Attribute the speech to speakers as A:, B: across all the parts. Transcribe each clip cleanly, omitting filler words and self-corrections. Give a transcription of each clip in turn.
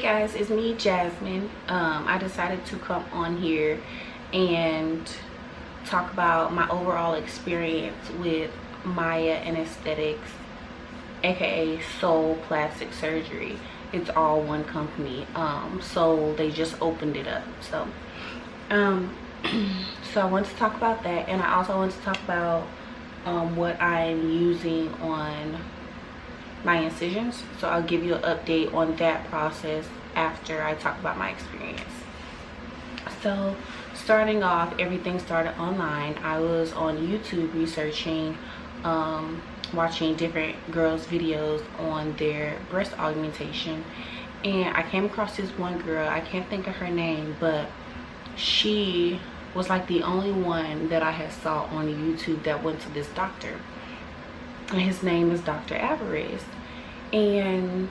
A: Hey guys, it's me, Jasmine. I decided to come on here and talk about my overall experience with Maya Anesthetics, aka Soul Plastic Surgery. It's all one company. So they just opened it up. Um, so I want to talk about that, and I also want to talk about what I'm using on my incisions. So I'll give you an update on that process after I talk about my experience. So starting off, everything started online. I was on YouTube researching, watching different girls' videos on their breast augmentation, and I came across this one girl. I can't think of her name, but she was like the only one that I had saw on YouTube that went to this doctor, and his name is Dr. Alvarez. And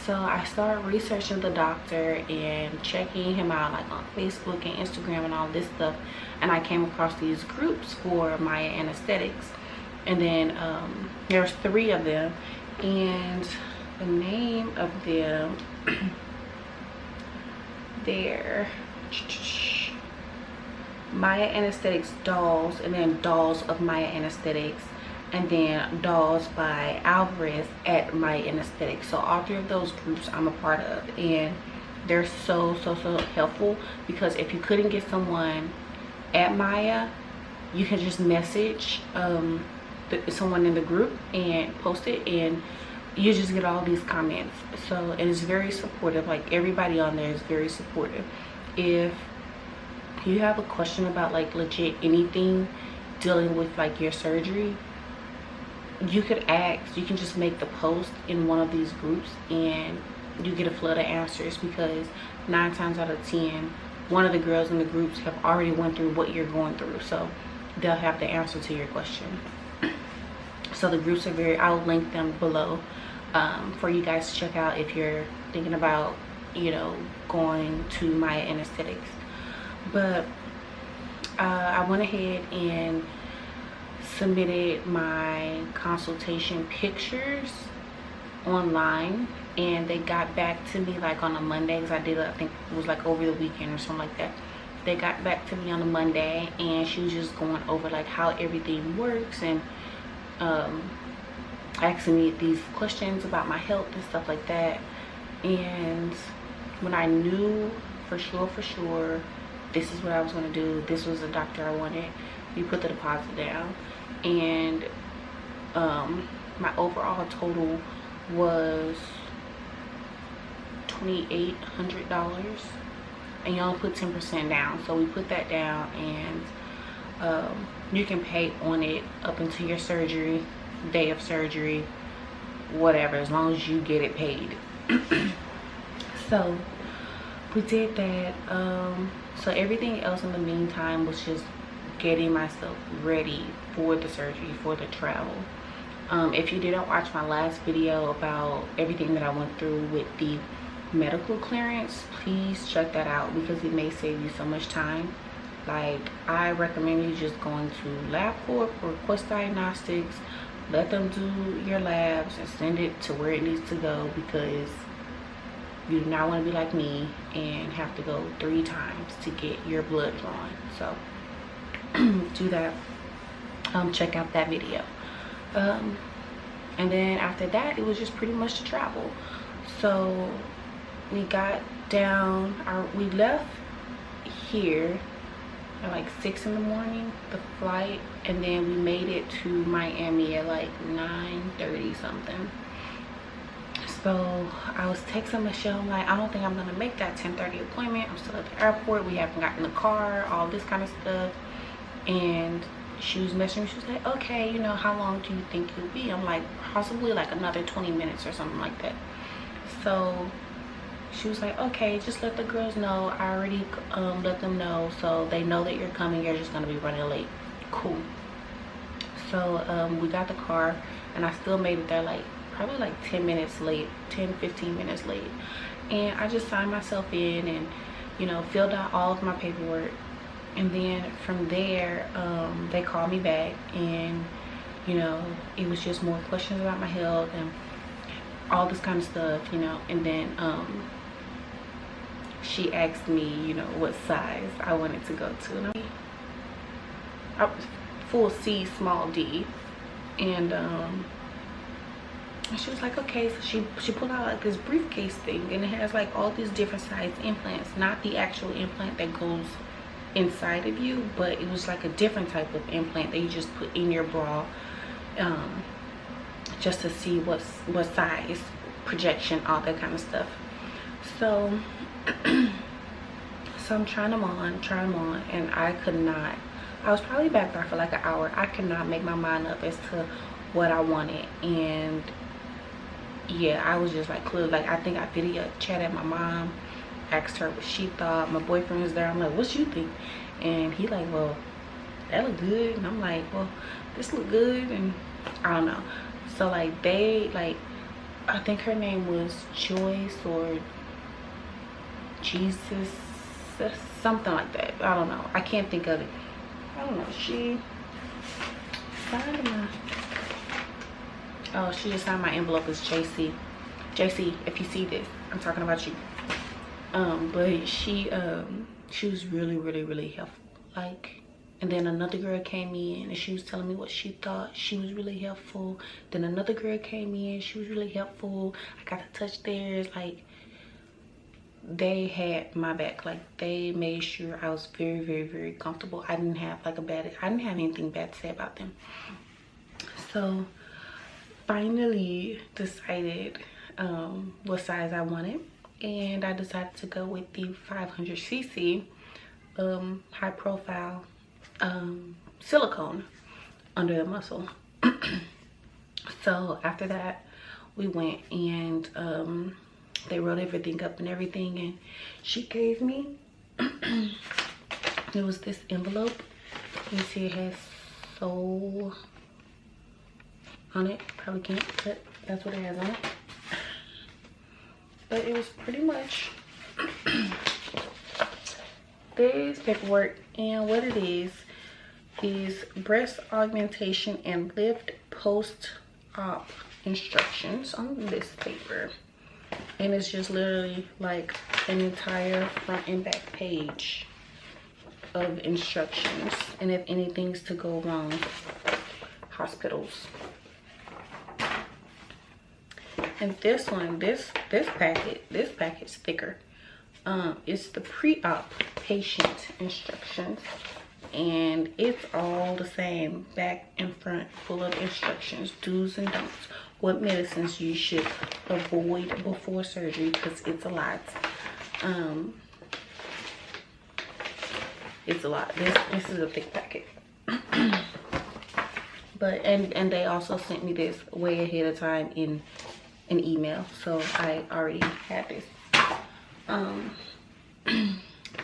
A: so I started researching the doctor and checking him out like on Facebook and Instagram and all this stuff, and I came across these groups for Maya Anesthetics, and then there's 3 of them, and the name of them they're Maya Anesthetics Dolls, and then Dolls of Maya Anesthetics, and then Dolls by Alvarez at Maya Anesthetics. So all 3 of those groups I'm a part of, and they're so helpful, because if you couldn't get someone at Maya, you can just message someone in the group and post it, and you just get all these comments. So it is very supportive. Like, everybody on there is very supportive. If you have a question about like legit anything dealing with like your surgery, you could ask. You can just make the post in one of these groups and you get a flood of answers, because 9 times out of 10 one of the girls in the groups have already went through what you're going through, so they'll have the answer to your question. So the groups are I'll link them below for you guys to check out if you're thinking about, you know, going to Maya Anesthetics. But I went ahead and submitted my consultation pictures online, and they got back to me like on a Monday, because I did it, I think it was like over the weekend or something like that. They got back to me on a Monday, and she was just going over like how everything works, and asking me these questions about my health and stuff like that. And when I knew for sure this is what I was going to do, this was the doctor I wanted, we put the deposit down, and my overall total was $2,800, and you only put 10% down. So we put that down, and you can pay on it up until your surgery, day of surgery, whatever, as long as you get it paid. So we did that. So everything else in the meantime was just getting myself ready for the surgery, for the travel. If you didn't watch my last video about everything that I went through with the medical clearance, please check that out, because it may save you so much time. Like, I recommend you just going to LabCorp or Quest Diagnostics, let them do your labs and send it to where it needs to go, because you do not want to be like me and have to go 3 times to get your blood drawn. So do that. Check out that video. And then after that, it was just pretty much to travel. So we got down, we left here at like 6 in the morning, the flight, and then we made it to Miami at like 9:30 something. So I was texting Michelle, I'm like, I don't think I'm gonna make that 10:30 appointment. I'm still at the airport, we haven't gotten the car, all this kind of stuff. And she was messaging me, she was like, okay, you know, how long do you think you'll be? I'm like, possibly like another 20 minutes or something like that. So she was like, okay, just let the girls know. I already let them know, so they know that you're coming, you're just gonna be running late. Cool. So we got the car, and I still made it there like probably like 10 minutes late, 10-15 minutes late. And I just signed myself in and, you know, filled out all of my paperwork. And then from there, they called me back, and, you know, it was just more questions about my health and all this kind of stuff, you know. And then she asked me, you know, what size I wanted to go to, and I was full C, small D. And she was like, okay. So she pulled out like this briefcase thing, and it has like all these different size implants, not the actual implant that goes inside of you, but it was like a different type of implant that you just put in your bra, just to see what size, projection, all that kind of stuff. So I'm trying them on, and I could not. I was probably back there for like an hour. I could not make my mind up as to what I wanted. And yeah, I was just like clueless. Like, I think I video chatted my mom, asked her what she thought. My boyfriend was there. I'm like, what you think? And he like, well, that look good. And I'm like, well, this look good. And I don't know. So like, they like, I think her name was Joyce or Jesus, something like that. I don't know. I can't think of it. I don't know. She signed my, oh, she just signed my envelope as JC. JC, if you see this, I'm talking about you. But she was really helpful. Like, and then another girl came in and she was telling me what she thought. She was really helpful. Then another girl came in, she was really helpful. I got to touch theirs. Like, they had my back. Like, they made sure I was very comfortable. I didn't have like I didn't have anything bad to say about them. So finally decided what size I wanted, and I decided to go with the 500cc high profile silicone under the muscle. So after that, we went and they wrote everything up and everything, and she gave me it was this envelope. You see it has soul on it. Probably can't, but that's what it has on it. But it was pretty much this paperwork, and what it is breast augmentation and lift post-op instructions on this paper. And it's just literally like an entire front and back page of instructions, and if anything's to go wrong, hospitals. And this one, this package thicker. It's the pre-op patient instructions, and it's all the same, back and front, full of instructions, do's and don'ts, what medicines you should avoid before surgery, because it's a lot. It's a lot. This is a thick packet. But and they also sent me this way ahead of time in an email, so I already had this.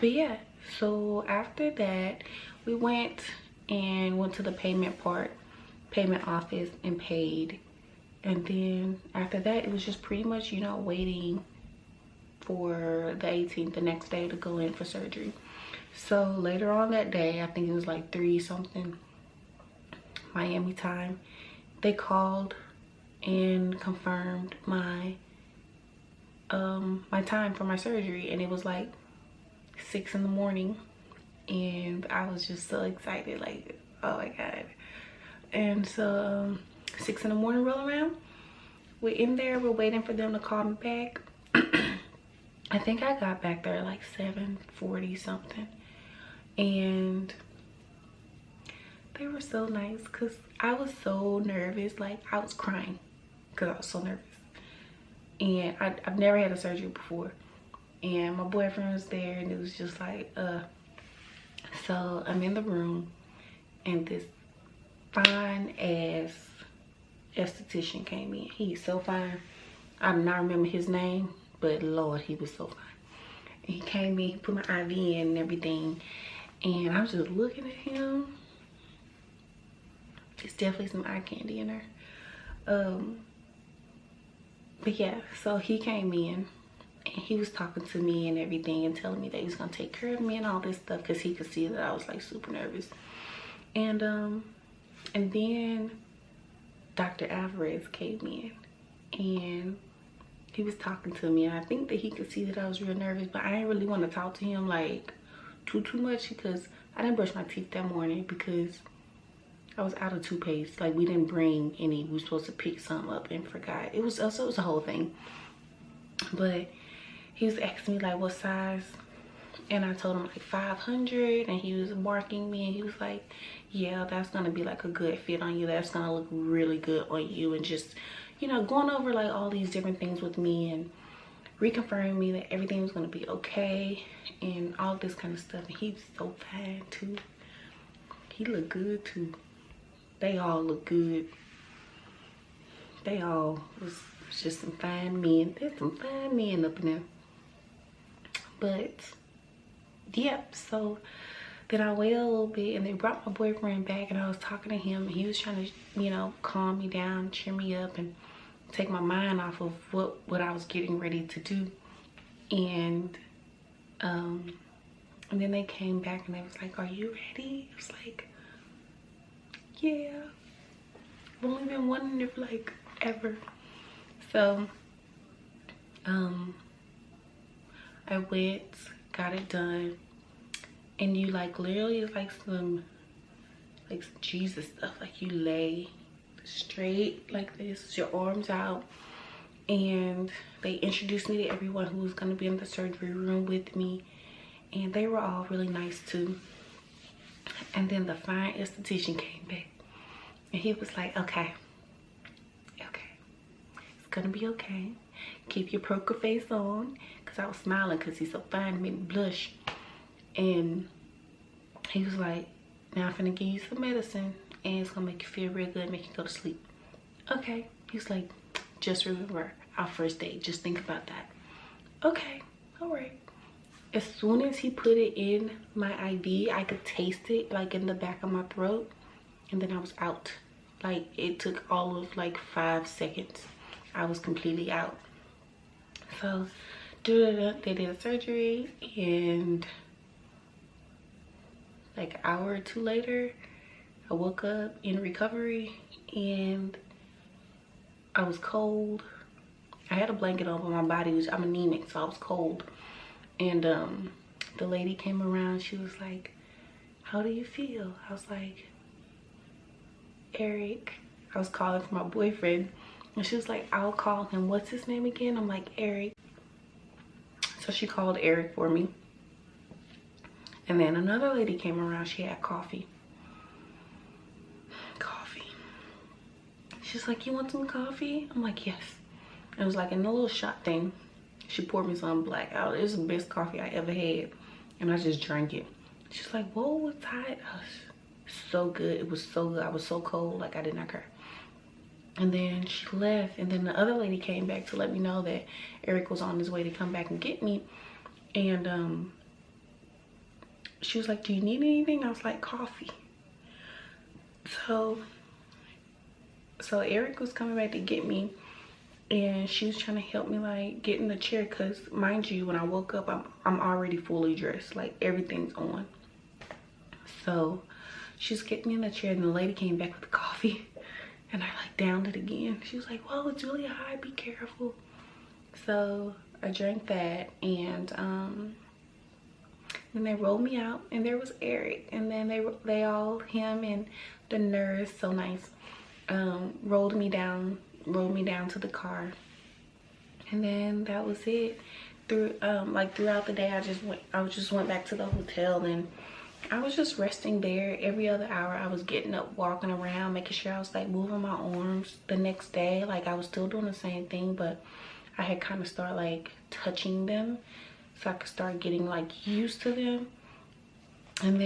A: But yeah, so after that we went to the payment office and paid. And then after that, it was just pretty much, you know, waiting for the 18th, the next day, to go in for surgery. So later on that day, I think it was like 3 something Miami time, they called and confirmed my my time for my surgery, and it was like 6 in the morning, and I was just so excited, like, oh my god. And so 6 in the morning roll around, we're in there, we're waiting for them to call me back. I think I got back there like 7:40 something, and they were so nice, because I was so nervous. Like, I was crying because I was so nervous, and I've never had a surgery before, and my boyfriend was there, and it was just like so I'm in the room, and this fine ass esthetician came in. He's so fine. I do not remember his name, but Lord, he was so fine. And he came in, he put my IV in and everything, and I was just looking at him. It's definitely some eye candy in there. But yeah, so he came in and he was talking to me and everything, and telling me that he was gonna take care of me and all this stuff, because he could see that I was like super nervous. And then Dr. Alvarez came in, and he was talking to me, and I think that he could see that I was real nervous, but I didn't really want to talk to him like too much because I didn't brush my teeth that morning because I was out of toothpaste. Like, we didn't bring any. We were supposed to pick some up and forgot. It was a whole thing. But he was asking me like what size, and I told him like 500, and he was marking me, and he was like, yeah, that's gonna be like a good fit on you. That's gonna look really good on you. And just, you know, going over like all these different things with me and reconfirming me that everything was gonna be okay and all this kind of stuff. And he's so fine too. He looked good too. They all look good. They all was just some fine men. There's some fine men up in there. But yep, so then I waited a little bit, and they brought my boyfriend back, and I was talking to him, and he was trying to, you know, calm me down, cheer me up, and take my mind off of what I was getting ready to do. And then they came back and they was like, are you ready? I was like, yeah. I've only been wanting it for like ever. So I went, got it done, and you like literally, it's like some Jesus stuff. Like, you lay straight like this, your arms out, and they introduced me to everyone who was going to be in the surgery room with me, and they were all really nice too. And then the fine esthetician came back, and he was like, okay, it's gonna be okay, keep your poker face on, because I was smiling because he's so fine, made me blush. And he was like, now I'm finna give you some medicine, and it's gonna make you feel real good, make you go to sleep. Okay. He's like, just remember our first date, just think about that. Okay, all right. As soon as he put it in my IV, I could taste it like in the back of my throat, and then I was out. Like, it took all of like 5 seconds. I was completely out. So they did a surgery, and like an hour or two later, I woke up in recovery, and I was cold. I had a blanket over my body, which I'm anemic, so I was cold. And the lady came around, she was like, how do you feel? I was like, Eric. I was calling for my boyfriend, and she was like, I'll call him. What's his name again? I'm like, Eric. So she called Eric for me. And then another lady came around, she had coffee. She's like, you want some coffee? I'm like, yes. It was like in a little shot thing. She poured me some black out. It was the best coffee I ever had, and I just drank it. She's like, whoa, what's hot? So good. It was so good. I was so cold, like I did not care. And then she left, and then the other lady came back to let me know that Eric was on his way to come back and get me. And she was like, do you need anything? I was like, coffee. So Eric was coming back to get me, and she was trying to help me like get in the chair, because mind you, when I woke up, I'm already fully dressed, like everything's on. So she's getting me in the chair, and the lady came back with the coffee, and I like downed it again. She was like, well, it's really hot, be careful. So I drank that, and then they rolled me out, and there was Eric, and then they all, him and the nurse, so nice, rolled me down to the car. And then that was it. Throughout the day, I just went back to the hotel, and I was just resting there. Every other hour I was getting up, walking around, making sure I was like moving my arms. The next day, like, I was still doing the same thing, but I had kind of started like touching them so I could start getting like used to them. And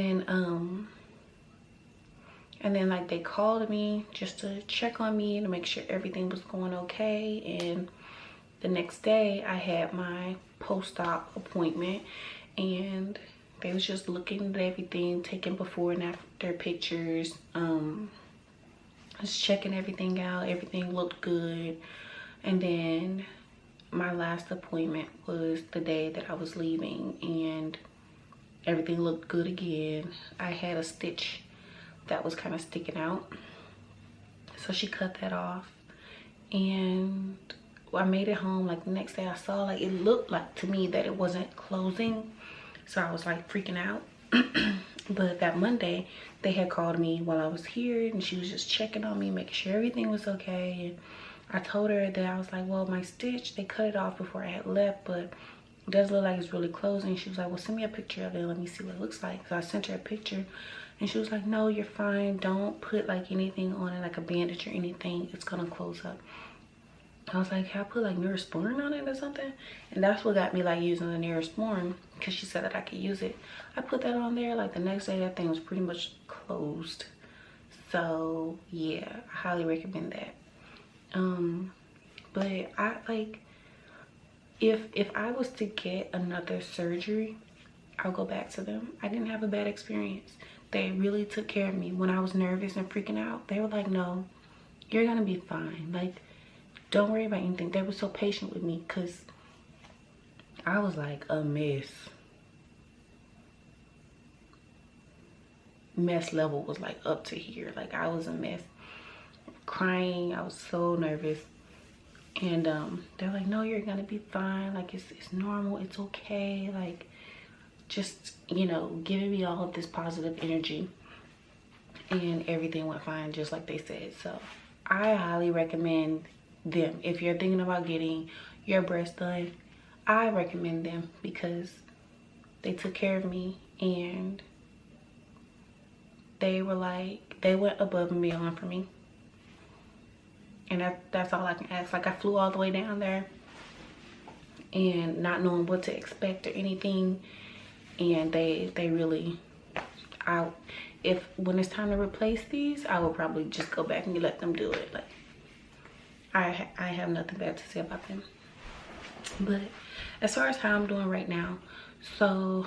A: then like they called me just to check on me to make sure everything was going okay. And the next day I had my post-op appointment, and they was just looking at everything, taking before and after pictures, just checking everything out. Everything looked good. And then my last appointment was the day that I was leaving, and everything looked good again. I had a stitch that was kind of sticking out, so she cut that off. And I made it home. Like the next day I saw, like it looked like to me that it wasn't closing, so I was like freaking out. But that Monday they had called me while I was here, and she was just checking on me, making sure everything was okay. And I told her that I was like, well, my stitch, they cut it off before I had left, but it does look like it's really closing. She was like, well, send me a picture of it, let me see what it looks like. So I sent her a picture, and she was like, no, you're fine, don't put like anything on it, like a bandage or anything, it's gonna close up. I was like, can I put like Neosporin on it or something? And that's what got me like using the Neosporin, because she said that I could use it. I put that on there. Like the next day that thing was pretty much closed. So yeah, I highly recommend that. But I like, if I was to get another surgery, I'll go back to them. I didn't have a bad experience. They really took care of me when I was nervous and freaking out. They were like, no, you're gonna be fine, like don't worry about anything. They were so patient with me, because I was like a mess level was like up to here. Like I was a mess, crying, I was so nervous. And they're like, no, you're gonna be fine, like it's normal, it's okay, like just, you know, giving me all of this positive energy, and everything went fine just like they said. So I highly recommend them. If you're thinking about getting your breast done, I recommend them, because they took care of me, and they were like, they went above and beyond for me. And that's all I can ask. Like I flew all the way down there, and not knowing what to expect or anything, and they really, when it's time to replace these, I will probably just go back and let them do it. Like I have nothing bad to say about them. But as far as how I'm doing right now, so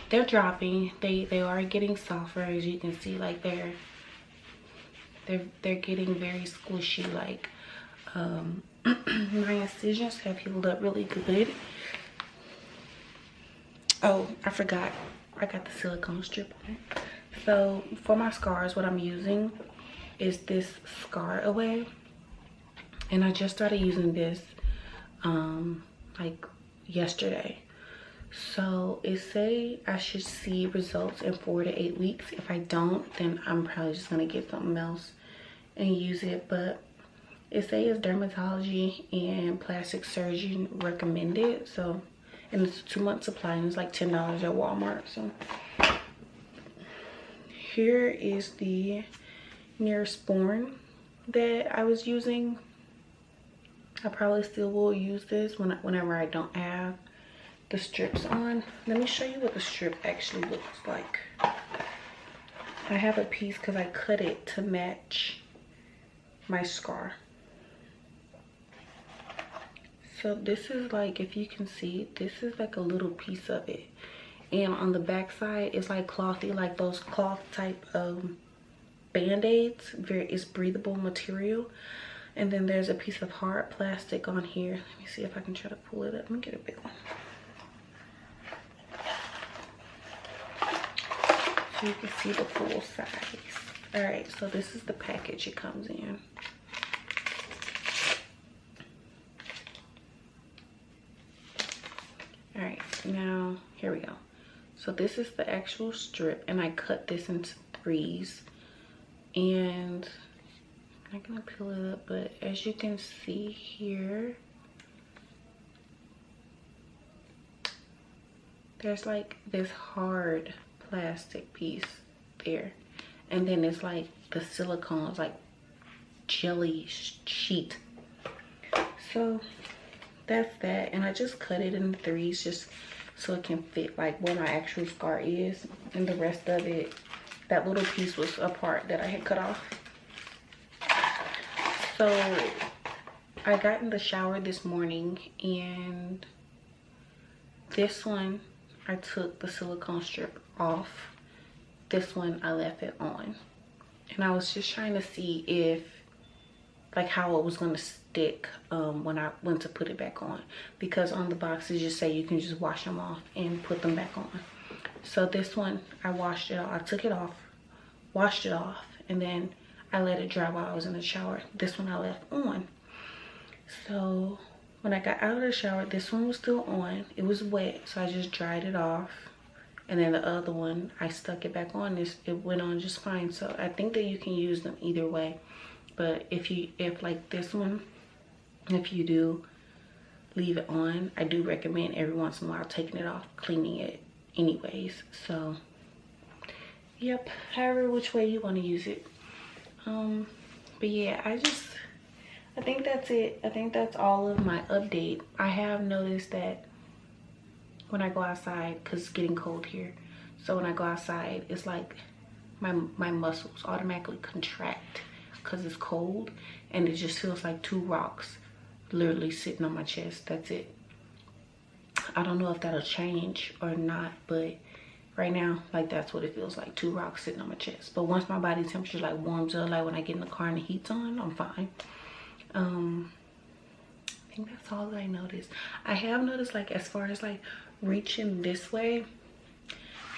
A: they're dropping. They are getting softer, as you can see. Like they're getting very squishy. Like my incisions have healed up really good. Oh, I forgot, I got the silicone strip on it. So for my scars, what I'm using is this Scar Away, and I just started using this like yesterday. So it say I should see results in 4 to 8 weeks. If I don't, then I'm probably just gonna get something else and use it. But it say it's dermatology and plastic surgeon recommended. So, and it's a 2-month supply, and it's like $10 at Walmart. So here is the Neosporin that I was using. I probably still will use this whenever I don't have the strips on. Let me show you what the strip actually looks like. I have a piece because I cut it to match my scar. So this is like, if you can see, this is like a little piece of it, and on the back side it's like clothy, like those cloth type of band-aids. It's breathable material. And then there's a piece of hard plastic on here. Let me see if I can try to pull it up. Let me get a big one so you can see the full size. All right, so this is the package it comes in. All right, now here we go. So this is the actual strip, and I cut this into 3s, and I'm not gonna peel it up, but as you can see here, there's like this hard plastic piece there, and then it's like the silicone is like jelly sheet. So that's that, and I just cut it in 3s just so it can fit like where my actual scar is, and the rest of it, that little piece was a part that I had cut off. So I got in the shower this morning, and this one I took the silicone strip off. This one I left it on, and I was just trying to see if like how it was going to stick when I went to put it back on, because on the boxes just say you can just wash them off and put them back on. So this one I washed it off. I took it off, washed it off, and then I let it dry while I was in the shower. This one I left on. So when I got out of the shower, this one was still on. It was wet, so I just dried it off. And then the other one, I stuck it back on. It went on just fine. So I think that you can use them either way. But if like this one, if you do leave it on, I do recommend every once in a while taking it off, cleaning it anyways. So yep, however which way you want to use it. But yeah, I think that's it. I think that's all of my update. I have noticed that when I go outside, because it's getting cold here, so when I go outside, it's like my muscles automatically contract because it's cold, and it just feels like two rocks literally sitting on my chest. That's it. I don't know if that'll change or not, but right now, like, that's what it feels like, two rocks sitting on my chest. But once my body temperature like warms up, like when I get in the car and the heat's on, I'm fine. I think that's all that I noticed. I have noticed, like, as far as like reaching this way,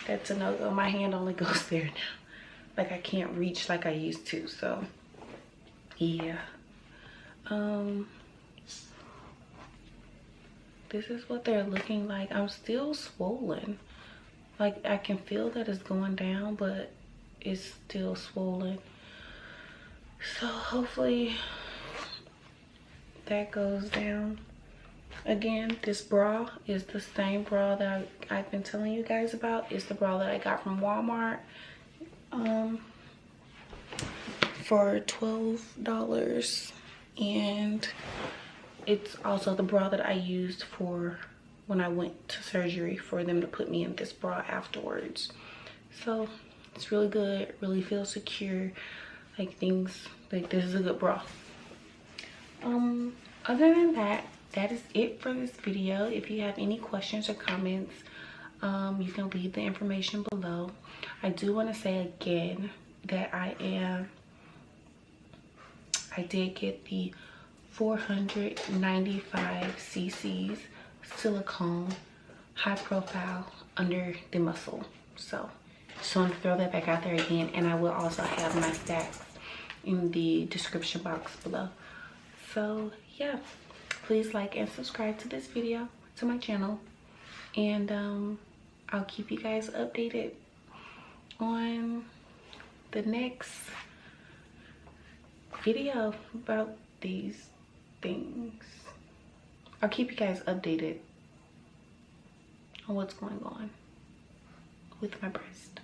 A: that's a no-go. My hand only goes there now. Like, I can't reach like I used to. So yeah, this is what they're looking like. I'm still swollen. Like, I can feel that it's going down, but it's still swollen. So hopefully that goes down. Again, this bra is the same bra that I've been telling you guys about. It's the bra that I got from Walmart for $12, and it's also the bra that I used for when I went to surgery, for them to put me in this bra afterwards. So it's really good, really feels secure, like things like this is a good bra. Other than that, that is it for this video. If you have any questions or comments, you can leave the information below. I do want to say again that I did get the 495 cc's silicone high profile under the muscle. So just want to throw that back out there again, and I will also have my stats in the description box below. So yeah, please like and subscribe to this video, to my channel, and I'll keep you guys updated on the next video about these things. I'll keep you guys updated on what's going on with my breast.